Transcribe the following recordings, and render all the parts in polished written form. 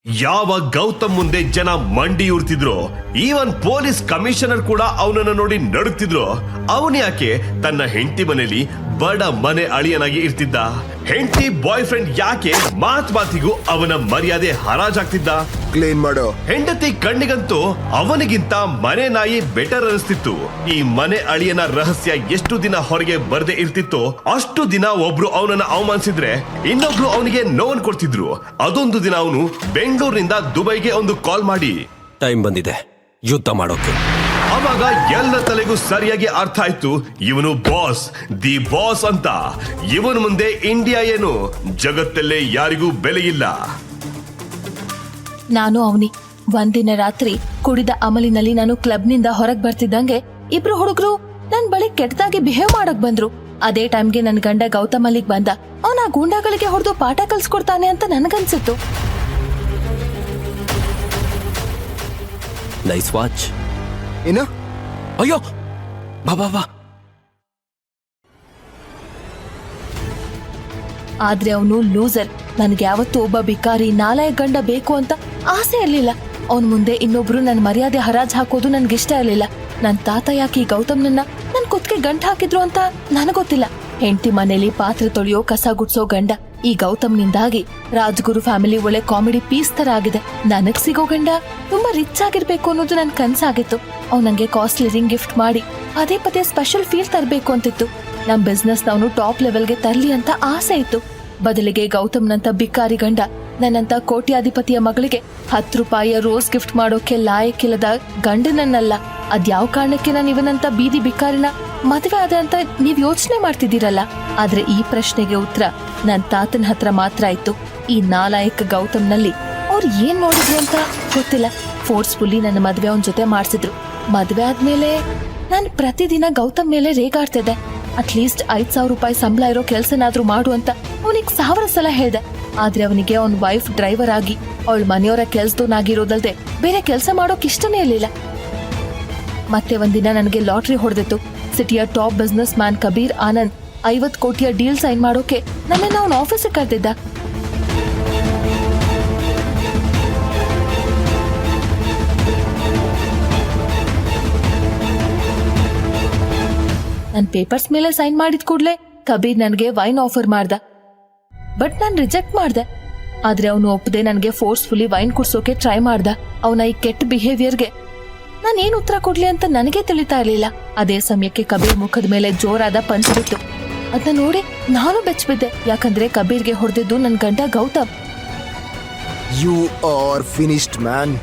ಯಾವ ಗೌತಮ್ ಮುಂದೆ ಜನ ಮಂಡಿ ಉರ್ತಿದ್ರು, ಈವನ್ ಪೊಲೀಸ್ ಕಮಿಷನರ್ ಕೂಡ ಅವನನ್ನ ನೋಡಿ ನಡುತ್ತಿದ್ರು, ಅವನು ಯಾಕೆ ತನ್ನ ಹೆಂಡತಿ ಮನೆಯಲ್ಲಿ ಬಡ ಮನೆ ಅಳಿಯನಾಗಿ ಇರ್ತಿದ್ದ? ಹೆಂಡತಿ ಬಾಯ್ ಫ್ರೆಂಡ್ ಯಾಕೆ ಮಾತಿಗೂ ಅವನ ಮರ್ಯಾದೆ ಹರಾಜಾಗ್ತಿದ್ದ? ಕ್ಲೀನ್ ಮಾಡು. ಹೆಂಡತಿ ಕಣ್ಣಿಗಂತೂ ಅವನಿಗಿಂತ ಮನೆ ನಾಯಿ ಬೆಟರ್ ಅನಿಸ್ತಿತ್ತು. ಈ ಮನೆ ಅಳಿಯನ ರಹಸ್ಯ ಎಷ್ಟು ದಿನ ಹೊರಗೆ ಬರದೆ ಇರ್ತಿತ್ತೋ ಅಷ್ಟು ದಿನ ಒಬ್ರು ಅವನನ್ನ ಅವಮಾನಿಸಿದ್ರೆ ಇನ್ನೊಬ್ರು ಅವನಿಗೆ ನೋವನ್ನು ಕೊಡ್ತಿದ್ರು. ಅದೊಂದು ದಿನ ಅವನು ಬೆಂಗಳೂರಿನಿಂದ ದುಬೈಗೆ ಒಂದು ಕಾಲ್ ಮಾಡಿ, ಟೈಮ್ ಬಂದಿದೆ ಯುದ್ಧ ಮಾಡೋಕೆ. ಅವಾಗ ಎಲ್ಲ ತಲೆಗೂ ಸರಿಯಾಗಿ ಅರ್ಥ ಆಯ್ತು, ಇವನು ಬಾಸ್, ದಿ ಬಾಸ್ ಅಂತ. ಇವನ್ ಮುಂದೆ ಇಂಡಿಯಾ ಏನು, ಜಗತ್ತಲ್ಲೇ ಯಾರಿಗೂ ಬೆಲೆ ಇಲ್ಲ. ನಾನು ಅವನಿ ಒಂದಿನ ರಾತ್ರಿ ಕುಡಿದ ಅಮಲಿನಲ್ಲಿ ನಾನು ಕ್ಲಬ್ನಿಂದ ಹೊರಗ್ ಬರ್ತಿದ್ದಂಗೆ ಇಬ್ರು ಹುಡುಗರು ನನ್ ಬಳಿ ಕೆಟ್ಟದಾಗಿ ಬಿಹೇವ್ ಮಾಡಕ್ ಬಂದ್ರು. ಅದೇ ಟೈಮ್ಗೆ ನನ್ ಗಂಡ ಗೌತಮ್ ಅಲ್ಲಿಗ್ ಬಂದ. ಅವನ ಆ ಗೂಂಡಾಗಳಿಗೆ ಹೊಡೆದು ಪಾಠ ಕಲ್ಸ್ಕೊಡ್ತಾನೆ ಅಂತ ನನ್ಗನ್ಸಿತ್ತು. Nice watch. ಏನು? ಅಯ್ಯೋ ಬಾ ಬಾ ಬಾ. ಆದ್ರೆ ಅವನು ಲೂಸರ್. ನನ್ಗೆ ಯಾವತ್ತೂ ಒಬ್ಬ ಬಿಕಾರಿ ನಾಲಾಯ ಗಂಡ ಬೇಕು ಅಂತ ಆಸೆ ಇರ್ಲಿಲ್ಲ. ಅವನ್ ಮುಂದೆ ಇನ್ನೊಬ್ರು ನನ್ ಮರ್ಯಾದೆ ಹರಾಜ್ ಹಾಕೋದು ನನ್ಗಿಷ್ಟ ಇರ್ಲಿಲ್ಲ. ನನ್ ತಾತ ಯಾಕೆ ಈ ಗೌತಮ್ನನ್ನ ನನ್ ಕುತ್ತಿಗೆ ಗಂಟ ಹಾಕಿದ್ರು ಅಂತ ನನಗೊತ್ತಿಲ್ಲ. ಹೆಂಡತಿ ಮನೇಲಿ ಪಾತ್ರೆ ತೊಳೆಯೋ ಕಸ ಗುಡ್ಸೋ ಗಂಡ ಈ ಗೌತಮ್ನಿಂದಾಗಿ ರಾಜ್ಗುರು ಫ್ಯಾಮಿಲಿ ಒಳ್ಳೆ ಕಾಮಿಡಿ ಪೀಸ್ ತರ ಆಗಿದೆ. ನನಗ್ ಸಿಗೋ ಗಂಡ ತುಂಬಾ ರಿಚ್ ಆಗಿರ್ಬೇಕು ಅನ್ನೋದು ನನ್ ಕನ್ಸಾಗಿತ್ತು. ಅವ್ನು ನಂಗೆ ಕಾಸ್ಟ್ಲಿ ರಿಂಗ್ ಗಿಫ್ಟ್ ಮಾಡಿ ಪದೇ ಪದೇ ಸ್ಪೆಷಲ್ ಫೀಲ್ ತರಬೇಕು ಅಂತಿತ್ತು. ನಮ್ ಬಿಸ್ನೆಸ್ ನವನು ಟಾಪ್ ಲೆವೆಲ್ಗೆ ತರ್ಲಿ ಅಂತ ಆಸೆ ಇತ್ತು. ಬದಲಿಗೆ ಗೌತಮ್ನಂತ ಬಿಕ್ಕಾರಿ ಗಂಡ ನನ್ನಂತ ಕೋಟ್ಯಾಧಿಪತಿಯ ಮಗಳಿಗೆ 10 ರೂಪಾಯಿಯ ರೋಸ್ ಗಿಫ್ಟ್ ಮಾಡೋಕೆ ಲಾಯಕ್ಕಿಲ್ಲದ ಗಂಡನನ್ನಲ್ಲ. ಅದ್ಯಾವ ಕಾರಣಕ್ಕೆ ನಾನು ಇವನಂತ ಬೀದಿ ಬಿಕ್ಕಾರಿನ ಮದುವೆ ಆದ ಅಂತ ನೀವ್ ಯೋಚನೆ ಮಾಡ್ತಿದ್ದೀರಲ್ಲ. ಆದ್ರೆ ಈ ಪ್ರಶ್ನೆಗೆ ಉತ್ತರ ನನ್ ತಾತನ ಹತ್ರ ಮಾತ್ರ ಇತ್ತು. ಈ ನಾಲಾಯಕ ಗೌತಮ್ನಲ್ಲಿ ಅವ್ರು ಏನ್ ನೋಡಿದ್ರು ಅಂತ ಗೊತ್ತಿಲ್ಲ. ಫೋರ್ಸ್ಫುಲ್ಲಿ ನನ್ನ ಮದ್ವೆ ಅವನ ಜೊತೆ ಮಾಡ್ಸಿದ್ರು. ಮದ್ವೆ ಆದ್ಮೇಲೆ ನಾನು ಪ್ರತಿದಿನ ಗೌತಮ್ ಮೇಲೆ ರೇಗಾಡ್ತಿದ್ದೆ. ಅಟ್ಲೀಸ್ಟ್ 5,000 ರೂಪಾಯಿ ಸಂಬಳ ಇರೋ ಕೆಲ್ಸನಾದ್ರೂ ಮಾಡು ಅಂತ ಅವನಿಗೆ 1000 ಸಲ ಹೇಳ್ದೆ. ಆದ್ರೆ ಅವನಿಗೆ ಅವನ್ ವೈಫ್ ಡ್ರೈವರ್ ಆಗಿ ಅವಳ ಮನೆಯವರ ಕೆಲ್ಸದವನಾಗಿರೋದಲ್ದೆ ಬೇರೆ ಕೆಲಸ ಮಾಡೋಕ್ ಇಷ್ಟನೇ ಇರ್ಲಿಲ್ಲ. ಮತ್ತೆ ಒಂದಿನ ನನಗೆ ಲಾಟ್ರಿ ಹೊಡೆದಿತ್ತು. ಸಿಟಿಯ top business man Kabir Anand 50 ಕೋಟಿಯ ಡೀಲ್ ಸೈನ್ ಮಾಡೋಕೆ ನನ್ನನ್ನು ಅವನ ಆಫೀಸಿಗೆ ಕರೆದಿದ್ದ. ನನ್ ಪೇಪರ್ಸ್ ಮೇಲೆ ಸೈನ್ ಮಾಡಿದ ಕೂಡ್ಲೆ ಕಬೀರ್ ನನಗೆ ವೈನ್ ಆಫರ್ ಮಾಡ್ದ. ಬಟ್ ನಾನ್ ರಿಜೆಕ್ಟ್ ಮಾಡ್ದೆ. ಆದ್ರೆ ಅವನು ಒಪ್ಪದೆ ನನಗೆ ಫೋರ್ಸ್ಫುಲಿ ವೈನ್ ಕುಡ್ಸೋಕೆ ಟ್ರೈ ಮಾಡ್ದ. ಅವನ ಈ ಕೆಟ್ಟ ಬಿಹೇವಿಯರ್ಗೆ ನಾನು ಏನ್ ಉತ್ತರ ಕೊಡ್ಲಿ ಅಂತ ನನಗೆ ತಿಳಿತಾ ಇರ್ಲಿಲ್ಲ. ಅದೇ ಸಮಯಕ್ಕೆ ಕಬೀರ್ ಮುಖದ ಮೇಲೆ ಜೋರಾದ ಪಂಚ್ ಬಿತ್ತು. ಅದನ್ನ ನೋಡಿ ನಾನು ಬೆಚ್ಚಬಿದ್ದೆ. ಯಾಕಂದ್ರೆ ಕಬೀರ್ಗೆ ಹೊಡೆದಿದ್ದು ನನ್ ಗಂಡ Gautam. You are finished man.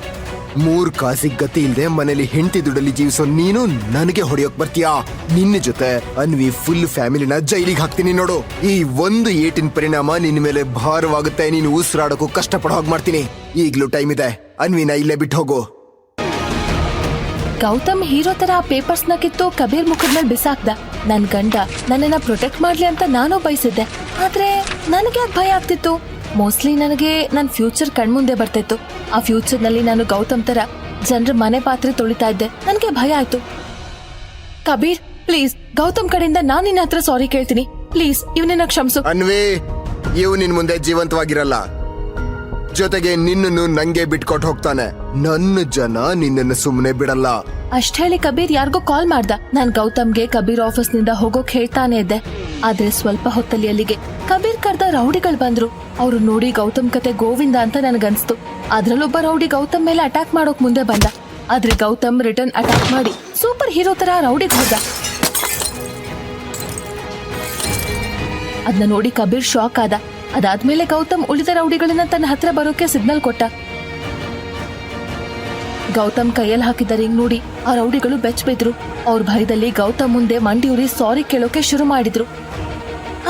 3 ಕಾಸಿಗೆ ಗತಿ ಇಲ್ದೆ ಮನೇಲಿ ಹೆಂಡತಿ ದುಡ್ಡಲ್ಲಿ ಜೀವಿಸೋ ನೀನು ನನಗೆ ಹೊಡೆಯೋಕ್ ಬರ್ತೀಯಾ? ನಿನ್ನ ಜೊತೆ ಅನ್ವಿ ಫುಲ್ ಫ್ಯಾಮಿಲಿನ ಜೈಲಿಗೆ ಹಾಕ್ತೀನಿ ನೋಡು. ಈ ಒಂದು ಏಟಿನ ಪರಿಣಾಮ ನಿನ್ನ ಮೇಲೆ ಭಾರವಾಗುತ್ತೆ. ನೀನು ಉಸಿರಾಡೋಕು ಕಷ್ಟಪಡೋ ಹಾಗೆ ಮಾಡ್ತೀನಿ. ಈಗ್ಲೂ ಟೈಮ್ ಇದೆ. ಅನ್ವಿನ ಇಲ್ಲೇ ಬಿಟ್ಟು ಹೋಗು. ಗೌತಮ್ ಹೀರೋ ತರ ಆ ಪೇಪರ್ಸ್ ನ ಕಿತ್ತು ಕಬೀರ್ ಮುಖದ ಮೇಲೆ ಬಿಸಾಕ್ದ. ನನ್ ಗಂಡ ನನ್ನನ್ನ ಪ್ರೊಟೆಕ್ಟ್ ಮಾಡ್ಲಿ ಅಂತ ನಾನು ಬಯಸಿದ್ದೆ. ಆದ್ರೆ ನನಗೆ ಅದ್ ಭಯ ಆಗ್ತಿತ್ತು. ಮೋಸ್ಟ್ಲಿ ನನಗೆ ನನ್ ಫ್ಯೂಚರ್ ಕಣ್ಮುಂದೆ ಬರ್ತಿತ್ತು. ಆ ಫ್ಯೂಚರ್ ನಲ್ಲಿ ನಾನು ಗೌತಮ್ ತರ ಜನರ ಮನೆ ಪಾತ್ರೆ ತೊಳಿತಾ ಇದ್ದೆ. ನನ್ಗೆ ಭಯ ಆಯ್ತು. ಕಬೀರ್ ಪ್ಲೀಸ್, ಗೌತಮ್ ಕಡೆಯಿಂದ ನಾನ್ ನಿನ್ನ ಹತ್ರ ಸಾರಿ ಕೇಳ್ತೀನಿ. ಪ್ಲೀಸ್ ಇವನನ್ನ ಕ್ಷಮಿಸು. ಅನ್ವಿ, ಇವ್ ನಿನ್ ಮುಂದೆ ಜೀವಂತವಾಗಿರಲ್ಲ. ಜೊತೆಗೆ ನಿನ್ನನ್ನು ನಂಗೆ ಬಿಟ್ಕೊಟ್ಟು ಹೋಗ್ತಾನೆ. ನನ್ನ ಜನ ನಿನ್ನನ್ನು ಸುಮ್ಮನೆ ಬಿಡಲ್ಲ. ಅಷ್ಟ್ ಹೇಳಿ ಕಬೀರ್ ಯಾರಿಗೋ ಕಾಲ್ ಮಾಡ್ದ. ನಾನ್ ಗೌತಮ್ಗೆ ಕಬೀರ್ ಆಫೀಸ್ ನಿಂದ ಹೋಗೋಕ್ ಹೇಳ್ತಾನೆ ಇದ್ದೆ. ಆದ್ರೆ ಸ್ವಲ್ಪ ಹೊತ್ತಲ್ಲಿ ಅಲ್ಲಿಗೆ ಕಬೀರ್ ಕರ್ದ ರೌಡಿಗಳು ಬಂದ್ರು. ಅವ್ರು ನೋಡಿ ಗೌತಮ್ ಕತೆ ಗೋವಿಂದ ಅಂತ ನನ್ಗನ್ಸ್ತು. ಅದ್ರಲ್ಲೊಬ್ಬ ರೌಡಿ ಗೌತಮ್ ಮೇಲೆ ಅಟ್ಯಾಕ್ ಮಾಡೋಕ್ ಮುಂದೆ ಬಂದ. ಆದ್ರೆ ಗೌತಮ್ ರಿಟರ್ನ್ ಅಟ್ಯಾಕ್ ಮಾಡಿ ಸೂಪರ್ ಹೀರೋ ತರ ರೌಡಿಗ್ ಹೋದ. ಅದನ್ನ ನೋಡಿ ಕಬೀರ್ ಶಾಕ್ ಆದ. ಅದಾದ್ಮೇಲೆ ಗೌತಮ್ ಉಳಿದ ರೌಡಿಗಳನ್ನ ತನ್ನ ಹತ್ರ ಬರೋಕೆ ಸಿಗ್ನಲ್ ಕೊಟ್ಟ. ಗೌತಮ್ ಕೈಯಲ್ಲಿ ಹಾಕಿದ ರಿಂಗ್ ನೋಡಿ ಆ ರೌಡಿಗಳು ಬೆಚ್ಚಬಿದ್ರು. ಅವ್ರ ಭಯದಲ್ಲಿ ಗೌತಮ್ ಮುಂದೆ ಮಂಡಿಯೂರಿ ಸಾರಿ ಕೇಳೋಕೆ ಶುರು ಮಾಡಿದ್ರು.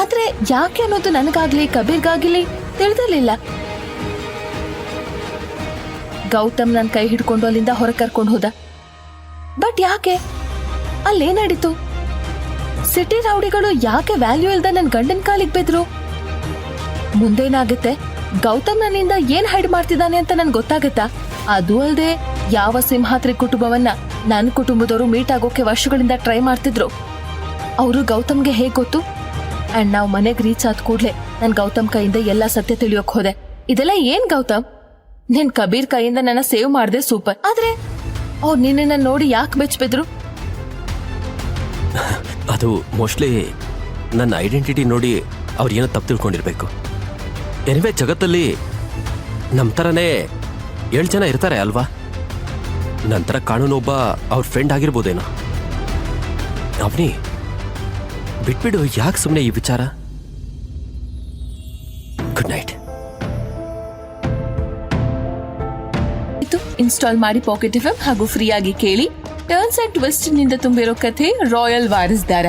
ಆದ್ರೆ ಯಾಕೆ ಅನ್ನೋದು ನನಗಾಗ್ಲಿ ಕಬೀರ್ಗಾಗ್ಲಿ ತಿಳಿದಿರ್ಲಿಲ್ಲ. ಗೌತಮ್ ನನ್ ಕೈ ಹಿಡ್ಕೊಂಡು ಅಲ್ಲಿಂದ ಹೊರ ಕರ್ಕೊಂಡು ಹೋದ. ಬಟ್ ಯಾಕೆ? ಅಲ್ಲೇನಾಡಿತು? ಸಿಟಿ ರೌಡಿಗಳು ಯಾಕೆ ವ್ಯಾಲ್ಯೂ ಇಲ್ದ ನನ್ ಗಂಡನ್ ಕಾಲಿಗೆ ಬಿದ್ರು? ಮುಂದೇನಾಗುತ್ತೆ? ಗೌತಮ್ ನನ್ನಿಂದ ಏನ್ ಹೈಡ್ ಮಾಡ್ತಿದ್ದಾನೆ ಅಂತ ನನ್ ಗೊತ್ತಾಗತ್ತಾ? ಅದು ಅಲ್ದೆ ಯಾವ ಸಿಂಹಾದ್ರಿ ಕುಟುಂಬವನ್ನ ನನ್ನ ಕುಟುಂಬದವರು ಮೀಟ್ ಆಗೋಕೆ ವರ್ಷಗಳಿಂದ ಟ್ರೈ ಮಾಡ್ತಿದ್ರು, ಅವರು ಗೌತಮ್ಗೆ ಹೇಗ್ ಗೊತ್ತು? ಅಂಡ್ ನಾವು ಮನೆಗೆ ರೀಚ್ ಆದ ಕೂಡ್ಲೆ ನನ್ ಗೌತಮ್ ಕೈಯಿಂದ ಎಲ್ಲಾ ಸತ್ಯ ತಿಳಿಯೋಕ್ ಹೋದೆ. ಇದೆಲ್ಲ ಏನ್ ಗೌತಮ್? ನಿನ್ ಕಬೀರ್ ಕೈಯಿಂದ ನನ್ನ ಸೇವ್ ಮಾಡ್ದೆ ಸೂಪರ್. ಆದ್ರೆ ಅವ್ರು ನಿನ್ನ ನೋಡಿ ಯಾಕೆ ಬೆಚ್ಚಬಿದ್ರು? ಅದು ಮೋಸ್ಟ್ಲಿ ನನ್ನ ಐಡೆಂಟಿಟಿ ನೋಡಿ ಅವ್ರು ಏನೋ ತಪ್ಪು ತಿಳ್ಕೊಂಡಿರ್ಬೇಕು. ಎನಿವೆ ಜಗತ್ತಲ್ಲಿ ನಮ್ಮ ಥರನೇ 7 ಜನ ಇರ್ತಾರೆ ಅಲ್ವಾ? ನಂತರ ಕಾಣೋನೊಬ್ಬ ಅವ್ರ ಫ್ರೆಂಡ್ ಆಗಿರ್ಬೋದೇನೋ. ಅವನಿ ಬಿಟ್ಬಿಡು, ಯಾಕೆ ಸುಮ್ಮನೆ ಈ ವಿಚಾರ. Good night. ಇನ್ಸ್ಟಾಲ್ ಮಾಡಿ ಪಾಕೆಟ್ ಎಫ್ಎಂ ಹಾಗೂ ಫ್ರೀ ಆಗಿ ಕೇಳಿ. ಟರ್ನ್ಸ್ ಅಂಡ್ ಟ್ವಿಸ್ಟ್ ನಿಂದ ತುಂಬಿರೋ ಕಥೆ ರಾಯಲ್ ವಾರಸ್ದಾರ.